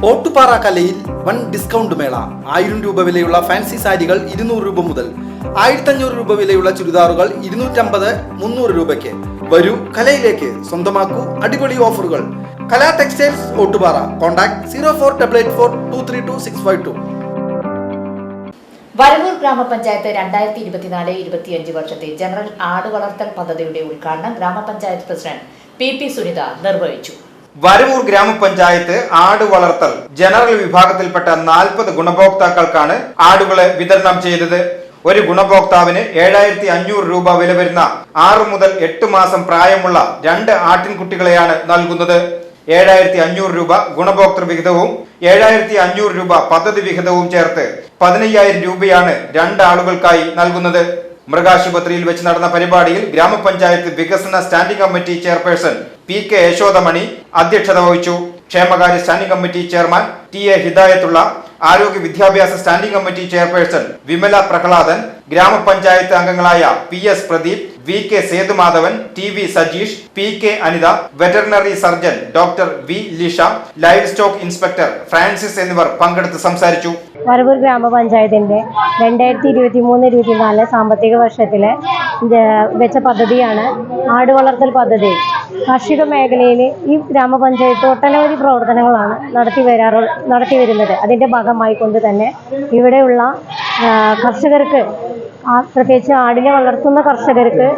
ഓട്ടുപാറ കലയിൽ വൻ ഡിസ്കൗണ്ട് മേള. 1000 രൂപ വിലയുള്ള ഫാൻസി സാരികൾ 200 രൂപ മുതൽ, 1500 രൂപ വിലയുള്ള ചുരിദാറുകൾ 250-300 രൂപയ്ക്ക്. വരൂ കലയിലേക്ക്, സ്വന്തമാക്കൂ അടിപൊളി ഓഫറുകൾ. കല ടെക്സ്റ്റൈൽസ് ഓട്ടുപാറ. കോൺടാക്ട് 0488423265. വരവൂർ ഗ്രാമപഞ്ചായത്ത് 2024-25 വർഷത്തെ ജനറൽ ആട് വളർത്തൽ പദ്ധതിയുടെ ഉദ്ഘാടനം ഗ്രാമപഞ്ചായത്ത് പ്രസിഡന്റ് PP സുനിത നിർവഹിച്ചു. വരവൂർ ഗ്രാമപഞ്ചായത്ത് ആട് വളർത്തൽ ജനറൽ വിഭാഗത്തിൽപ്പെട്ട 40 ഗുണഭോക്താക്കൾക്കാണ് ആടുകളെ വിതരണം ചെയ്തത്. ഒരു ഗുണഭോക്താവിന് 7500 രൂപ വില വരുന്ന 6 മുതൽ 8 മാസം പ്രായമുള്ള 2 ആട്ടിൻകുട്ടികളെയാണ് നൽകുന്നത്. 7500 രൂപ ഗുണഭോക്തൃ വിഹിതവും 7500 രൂപ പദ്ധതി വിഹിതവും ചേർത്ത് 15000 രൂപയാണ് 2 ആളുകൾക്കായി നൽകുന്നത്. മൃഗാശുപത്രിയിൽ വെച്ച് നടന്ന പരിപാടിയിൽ ഗ്രാമപഞ്ചായത്ത് വികസന standing committee chairperson PK Yashodamani അധ്യക്ഷത വഹിച്ചു. ക്ഷേമകാര്യ standing committee chairman TA Hidayatullah, ആരോഗ്യ വിദ്യാഭ്യാസ standing committee chairperson Vimala Prahladan, ഗ്രാമപഞ്ചായത്ത് അംഗങ്ങളായ PS Pradeep, VK Sethumadhavan, TV Sajeesh, PK Anitha, veterinary surgeon doctor V Lisha, livestock inspector Francis എന്നിവർ പങ്കെടുത്ത് സംസാരിച്ചു. വരവൂർ ഗ്രാമപഞ്ചായത്തിൻ്റെ 2023-24 സാമ്പത്തിക വർഷത്തിലെ വെച്ച പദ്ധതിയാണ് ആട് വളർത്തൽ പദ്ധതി. കാർഷിക മേഖലയിൽ ഈ ഗ്രാമപഞ്ചായത്ത് ഒട്ടനവധി പ്രവർത്തനങ്ങളാണ് നടത്തി വരുന്നത്. അതിൻ്റെ ഭാഗമായിക്കൊണ്ട് തന്നെ ഇവിടെയുള്ള കർഷകർക്ക്, പ്രത്യേകിച്ച് ആടിനെ വളർത്തുന്ന കർഷകർക്ക്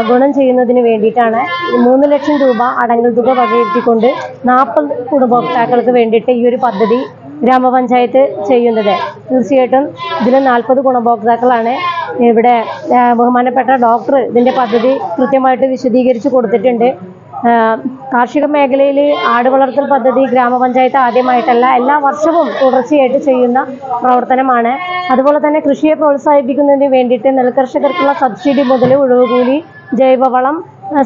ഗുണം ചെയ്യുന്നതിന് വേണ്ടിയിട്ടാണ് 3 ലക്ഷം രൂപ അടങ്കൽ തുക വകയിരുത്തിക്കൊണ്ട് 40 ഗുണഭോക്താക്കൾക്ക് വേണ്ടിയിട്ട് ഈ ഒരു പദ്ധതി ഗ്രാമപഞ്ചായത്ത് ചെയ്യുന്നത്. തീർച്ചയായിട്ടും ഇതിൽ 40 ഗുണഭോക്താക്കളാണ്. ഇവിടെ ബഹുമാനപ്പെട്ട ഡോക്ടർ ഇതിൻ്റെ പദ്ധതി കൃത്യമായിട്ട് വിശദീകരിച്ച് കൊടുത്തിട്ടുണ്ട്. കാർഷിക മേഖലയിൽ ആട് വളർത്തൽ പദ്ധതി ഗ്രാമപഞ്ചായത്ത് ആദ്യമായിട്ടല്ല, എല്ലാ വർഷവും തുടർച്ചയായിട്ട് ചെയ്യുന്ന പ്രവർത്തനമാണ്. അതുപോലെ തന്നെ കൃഷിയെ പ്രോത്സാഹിപ്പിക്കുന്നതിന് വേണ്ടിയിട്ട് നെൽകർഷകർക്കുള്ള സബ്സിഡി മുതൽ ഉഴവുകൂലി, ജൈവവളം,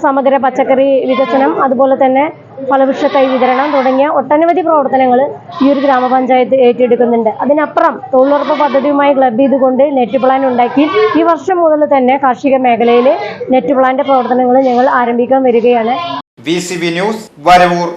സമഗ്ര പച്ചക്കറി വികസനം, അതുപോലെ തന്നെ ഫലവൃക്ഷ തൈ വിതരണം തുടങ്ങിയ ഒട്ടനവധി പ്രവർത്തനങ്ങൾ ഈ ഒരു ഗ്രാമപഞ്ചായത്ത് ഏറ്റെടുക്കുന്നുണ്ട്. അതിനപ്പുറം തൊഴിലുറപ്പ് പദ്ധതിയുമായി ക്ലബ് ചെയ്തുകൊണ്ട് നെറ്റ് പ്ലാൻ ഉണ്ടാക്കി ഈ വർഷം മുതൽ തന്നെ കാർഷിക മേഖലയിൽ നെറ്റ് പ്ലാന്റെ പ്രവർത്തനങ്ങൾ ഞങ്ങൾ ആരംഭിക്കാൻ വരികയാണ്. VCV news, Varavoor.